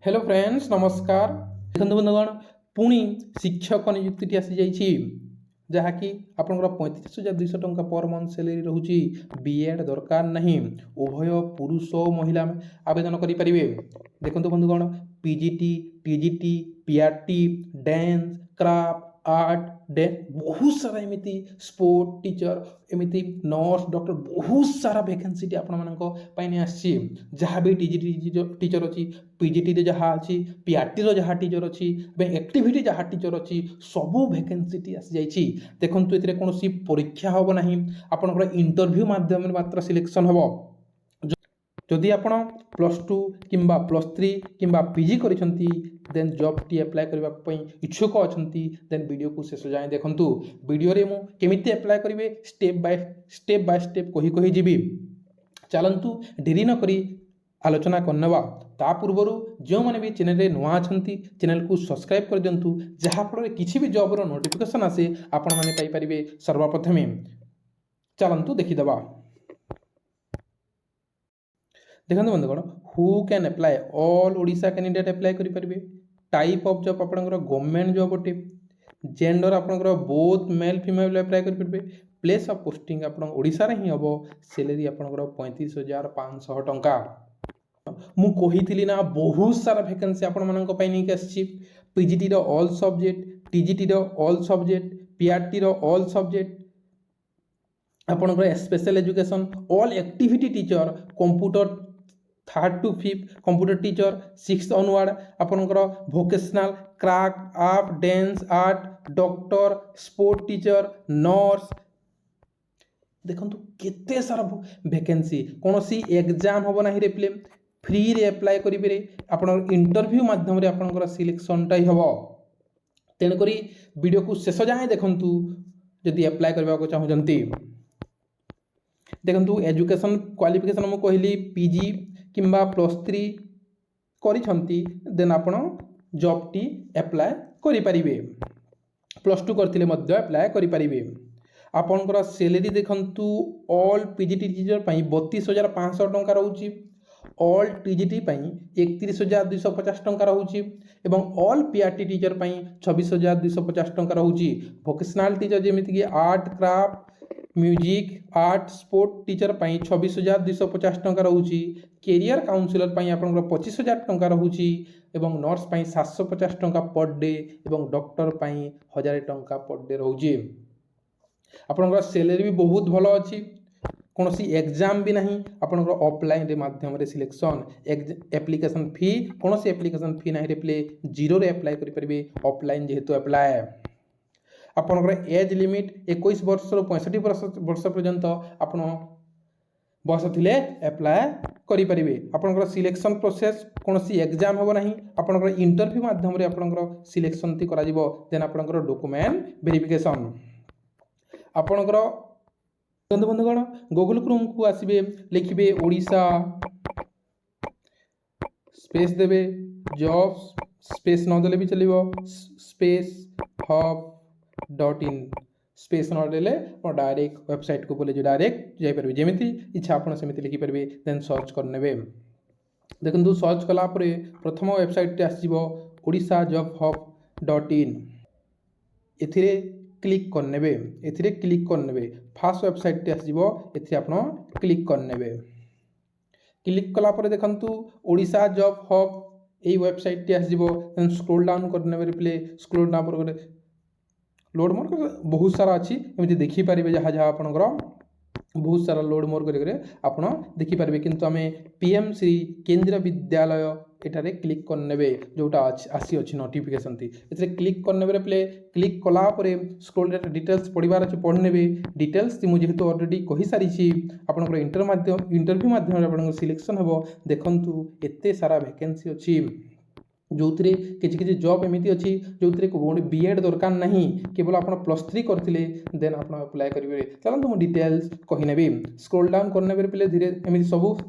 Hello friends नमस्कार। देखो बंधुगण पुणी शिक्षक नियुक्ति आसी जाइए जहाँकि आपंकर 35,200 टंका पर मंथ सैलरी रोचे। बीएड दरकार नहीं, उभय पुरुष और महिला आवेदन करेंगे। देखो बंधुगण PGT, TGT, PRT, dance, craft, art, बहुत सारा एमती स्पोर्ट टीचर एमती नर्स डॉक्टर बहुत सारा वैकेंसी आपण आसी। जहाँ भी टीजीटी टीचर अच्छी, पीजीटी जहाँ अच्छी, पीआरटी जहाँ टीचर अच्छी, एक्टिविटी जहाँ टीचर अच्छी सबू वैकेंसी आसी जाइए। देखो ये कौन परीक्षा हम ना, आपंकर इंटरव्यू माध्यम मात्र सिलेक्शन हम। जदि आपण +2 किंबा +3 किंबा पीजी करिसेंती देन जॉब टी अप्लाई करने इच्छुक अच्छा देन वीडियो को शेष जाए देखूँ। वीडियो रे मु केमिति अप्लाई करेंगे स्टेप बाय स्टेप कही जीवी। चलतु डेरी नक आलोचना करनेबा। ता पूर्वर जो मैंने भी चैनल रे नुआ अच्छी चैनल को सब्सक्राइब कर दिंतु, जहाँफल किसी भी जॉबर नोटिफिकेशन आसे आपण मैंने पाइपर सर्वप्रथमे। चलतु देखीदबा। देखते बंधुगण who can apply all Odisha candidate apply करेंगे। टाइप ऑफ जॉब आपंकर गवर्नमेंट जॉब अटे। जेंडर आपंकर बोथ मेल फीमेल अप्लाई करेंगे। प्लेस ऑफ पोस्टिंग आप ओडिशा रे ही हम। सैलरी आपंकर 35,500 टंका। मु कही ना बहुत सारा वैकेंसी आपण मानक नहीं आसी। पीजीटी रो ऑल सब्जेक्ट, टीजीटी रो ऑल सब्जेक्ट, पीआरटी रो ऑल सब्जेक्ट, आपंकर special education, all activity teacher, computer 3rd to 5th computer teacher, 6th onward आपंकर vocational, craft, art, dance, art, doctor, sport teacher, nurse. देखो केते सारा vacancy. कौन सी exam हम ना रे फ्री रे अप्लाई करेंगे। आप इंटरव्यू माध्यम रे आपंकर सिलेक्शनटा ही हम। तेणुक वीडियो को शेष जाए देखूँ जदि अप्लाई करने को चाहते। देखो एजुकेशन क्वालिफिकेशन मुझे कहली पीजी किंबा +3 करिसेंती देन आपण जॉब टी अप्लाई करेंगे। +2 करथिले मध्य अप्लाई करेंगे। आपनकर सैलरी देखंतु ऑल पीजीटी टीचर पई 32,500 टंका रहउची। ऑल टीजीटी पई 31,250 टंका रहउची एवं ऑल पीआरटी टीचर पई 26,250 टंका रहउची। वोकेशनल टीचर जेमिति कि art, craft, music, art, sport teacher पई 26,250 टंका रहउची। कैरियर काउंसिलर पई आपनकर 25,000 टंका रहउची एवं नर्स पई 750 टंका पर डे एवं डॉक्टर पई 1000 टंका पर डे रहउची। आपनकर सैलरी भी बहुत भलो अछि। कौन सी एग्जाम भी नहीं, आपनकर ऑफलाइन रे माध्यम रे सिलेक्शन। एप्लिकेशन फी कौन सी एप्लिकेशन फी नहीं रे प्ले 0 रे अप्लाई करि परबे ऑफलाइन जेहेतु अप्लाई। आपनकर एज लिमिट 21 वर्ष रो 65 वर्ष पर्यंत आपण बयस थिले अप्लाई करि परिबे। आपनकर सिलेक्शन प्रोसेस कौन सी एग्जाम हो नहीं, आपनकर इंटरव्यू माध्यम रे आपनकर सिलेक्शन ती करा जिवो। देन आपनकर डॉक्यूमेंट वेरिफिकेशन। आपनकर बंधुगण गूगल क्रोम को आसबे, लिखिबे ओडिशा स्पेस देबे, जॉब्स स्पेस न देले भी चलिबो, स्पेस hub.in स्पेस न देले और डायरेक्ट वेबसाइट को बोले जो डायरेक्ट जाई परबे। जेमिति इच्छा आपण सेमिति लिखि परबे देन सर्च करनेबे। देखंतु सर्च कला परे प्रथम वेबसाइट टे आसीबो odishaJobHub.in। एथिरे क्लिक करनेबे। एथिरे क्लिक करनेबे फास्ट वेबसाइट टे आसीबो, एथिरे आपण क्लिक करनेबे। क्लिक कला परे देखंतु ओडिशा जॉब हब এই ওয়েবসাইটটি আসব। দেন স্ক্রোল ডাউন করে প্লে স্ক্রোল ডাউন করে লোড মোর बहुत सारा अच्छी एमती देखिपारे जहाँ जहाँ आपंकर बहुत सारा लोड मोर कर आपड़ देखिपारे। किंतु आम पीएम श्री केंद्रीय विद्यालय एटारे क्लिक करने जोटा आसी अच्छी नोटिफिकेशन थी ए क्लिक करने प्ले क्लिक कला स्क्रोल डिटेल्स पढ़ार अच्छे पढ़ने डिटेल्स मुझे जेहेतु ऑलरेडी कही सारी आपंकर इंटरव्यू माध्यम सिलेक्शन हम। देखूँ एत सारा वैकेंसी अच्छी जो किसी जॉब एमती अच्छी जो बीएड दरकार नहीं, केवल आप +3 करते देन आप अप्लाई करेंगे। चलते मुझे डिटेल्स कहीने स्क्रोल डाउन करने पे धीरे एमती सब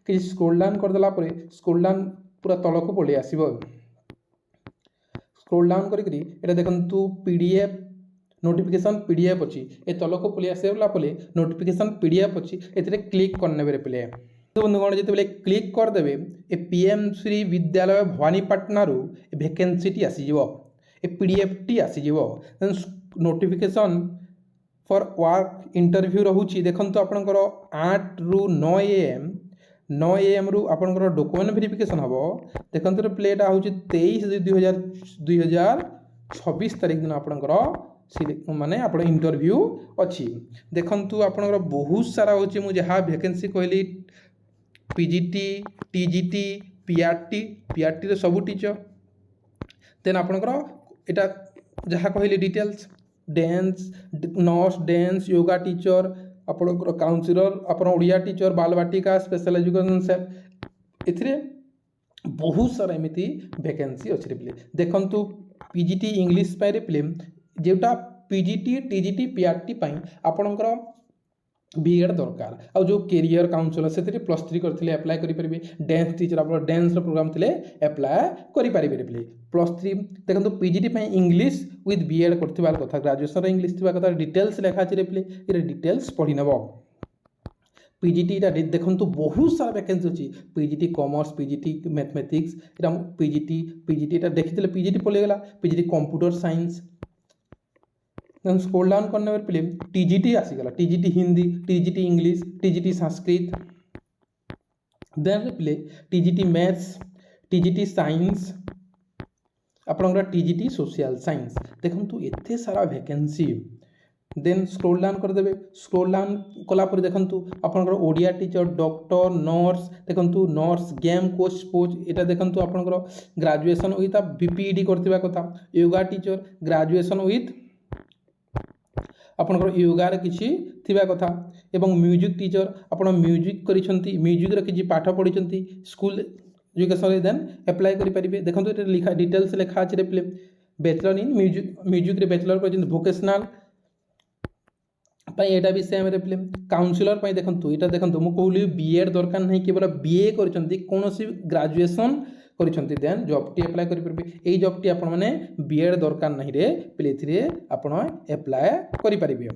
किसी स्क्रोल डाउन करदेला स्क्रोल डाउन पूरा तल को पलि आसब। स्क्रोल डाउन करा देखु पीडीएफ नोटिफिकेशन पीडीएफ अच्छी ए तल को पलि आसला नोटिफिकेशन पीडीएफ अच्छी ए क्लिक करने पे तो बंधुगण जिते क्लिक करदे ए पीएम श्री विद्यालय भवानीपाटना भैकेंसी टी आसीज ए पीडीएफ टी आसीज नोटिफिकेशन फॉर वर्क इंटरव्यू रोचे देखो आपंकर 8 ରୁ 9 AM 9 AM रु आपंकर डॉक्यूमेंट वेरिफिकेशन हम देखते प्लेटा हूँ 23/2026 तारीख दिन आपंकर माने आपण इंटरव्यू अच्छी देखु आपंकर बहुत सारा हूँ मुझे जहाँ वैकेंसी कहली पीजीटी टीजीटी पीआरटी सबू टीचर देन आपंकर एटा जहाँ कहली details dance nurse dance yoga teacher आपंकर काउंसिलर आप Odia teacher Balvatika special education cell ए बहुत सारा एमती वैकेंसी अच्छे प्ले देखु पीजीटी इंग्लिश प्ले जोटा पीजीटी टीजीटी पीआरटी आपणकर बीएड दरकार आ जो कैरियर काउंसिलर से +3 करते अप्लाई करेंगे डांस टीचर आप डांस प्रोग्राम थे अप्लाई करेंगे +3 देखो पीजीटी इंग्लिश विथ बीएड करथिबार कथा ग्रेजुएशन इंग्लिश थिबा कथा डिटेल्स लिखा अछि रे ये डिटेल्स पढ़ी नब पीजीटी देखो बहुत सारा वैकेंसी अच्छी पीजीटी कॉमर्स पीजीटी मैथमेटिक्स इटा पीजीटी देखी पीजीटी पड़ेगा PGT computer science scroll down करने पे टीजीटी आसीगला TGT Hindi TGT English TGT Sanskrit then पे टीजीटी मैथ्स टीजीटी साइंस आपंकर टीजीटी सोशल साइंस देखो एते सारा वैकेंसी देन स्क्रॉल डाउन करदे स्क्रॉल डाउन कलापर देखु आपंकर ओडिया टीचर डॉक्टर नर्स देखु नर्स गेम कोच स्पोर्ट्स यहाँ देखु आपंकर ग्रेजुएशन विथ बीपीईडी करथिबा कथा योगा टीचर ग्रेजुएशन विथ आपंकर योगार किसी थिबा कथा एवं म्यूजिक टीचर आप म्यूजिक करिसेंती म्यूजिक किसी पाठ पढ़ी स्कूल एजुकेशन देन अप्लाई करेंगे देखो ये लिखा डिटेल्स लिखा अच्छे play bachelor in music bachelor कर भोकेशनल यहाँ भी सेम प्ले काउंसिलर देखो यहाँ देखो मुझे कहली बीएड दरकार नहीं केवल बीए कौन ग्रेजुएशन करिसेंती देन जॉबटी अप्लाई करेंगे यही जॉबटी आपण मैंने बीएड दरकार नहीं रे प्ले आपण अप्लाई करेंगे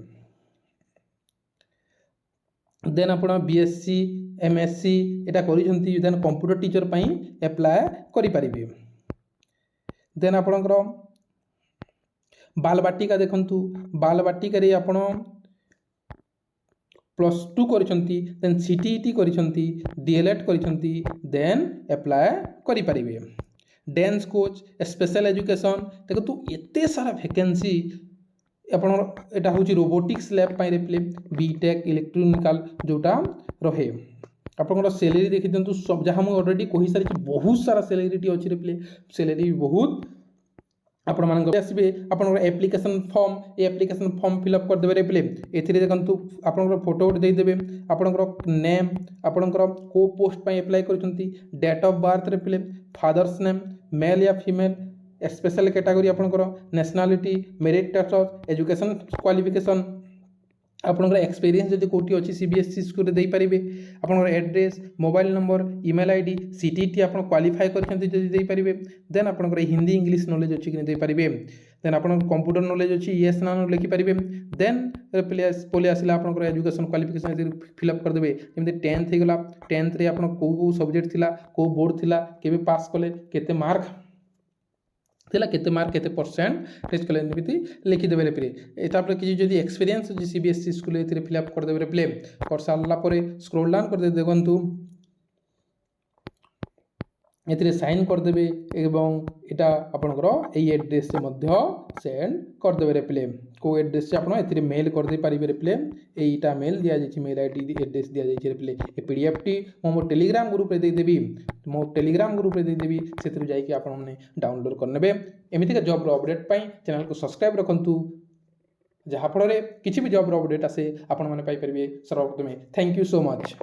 देन आप बीएससी एमएससी यहाँ करिसेंती देन कंप्यूटर टीचर अप्लाई करेंगे देन आपणकर बालवाटिका देखंतु बालवाटिका आपण +2 करिसेंती देन सीटीईटी करिसेंती डीएलएड करिसेंती देन अप्लाई करि परिबे डांस कोच स्पेशल एजुकेशन देखो एते सारा वैकेंसी आपण एटा होची रोबोटिक्स लैब पाई रिप्ले बीटेक इलेक्ट्रिकल जोटा रहे आपन सैलरी देखि दिंतु सब जहाँ मुझे ऑलरेडी कहि सारी बहुत सारा सैलरी अच्छी रिप्ले सैलरी बहुत आपण मान आसबे आपन एप्लिकेशन फॉर्म ये एप्लिकेशन फॉर्म फिलअप कर देबे रिप्ले एथिरे देखंतु आपन फोटो दे देबे आपन नेम आपन को पोस्ट पे अप्लाई करछंती डेट ऑफ बर्थ रिप्ले फादर्स नेम मेल या फीमेल स्पेशल कैटेगरी आपन nationality merit status education qualification आपनकर एक्सपीरियंस जदि कोठी अछि सीबीएसई स्कूल रे देई परिबे आपनकर address mobile number email ID CTET आपन क्वालिफाई करछंती जदि देई परिबे देन आपनकर हिंदी इंग्लिश नॉलेज अछि कि देई परिबे देन आपन कंप्यूटर नॉलेज अछि यस ना नो लिखि परिबे देन पोले आसिला आपनकर एजुकेशन क्वालिफिकेशन फिलअप कर देबे जेमते 10th हे गला 10th रे आपन को सब्जेक्ट थिला को बोर्ड थिला केबे पास कले केते मार्क थिला केते मार्क केते परसेंट टेस्ट कले एमती लिखिदेवे पे तापर किसी जदि एक्सपीरियंस अच्छी सीबीएसई स्कूल ए फिलअप करदेवे प्ले कर सारा पर स्क्रॉल डाउन करदे देखंतु एथिरे साइन करदेवे एवं एटा आपनकर एई एड्रेस से मध्य सेंड करदेवे प्ले को एड्रेस से आपन एथिरे मेल कर दे पारिबे प्ले एईटा मेल दिया जायछि मेल आईडी एड्रेस दिया जायछि प्ले ए पीडीएफ टी मो टेलीग्राम ग्रुप रे दे देबी मो टेलीग्राम ग्रुप रे दे देबी सेतिर जाई कि आपन माने डाउनलोड करनेबे एमिति का जॉब रो अपडेट पई चैनल को सब्सक्राइब रखंतु जहाँ फल किसी भी जॉब रो अपडेट आसे आपण माने पाई परिबे सर्वप्रथमे थैंक यू सो मच।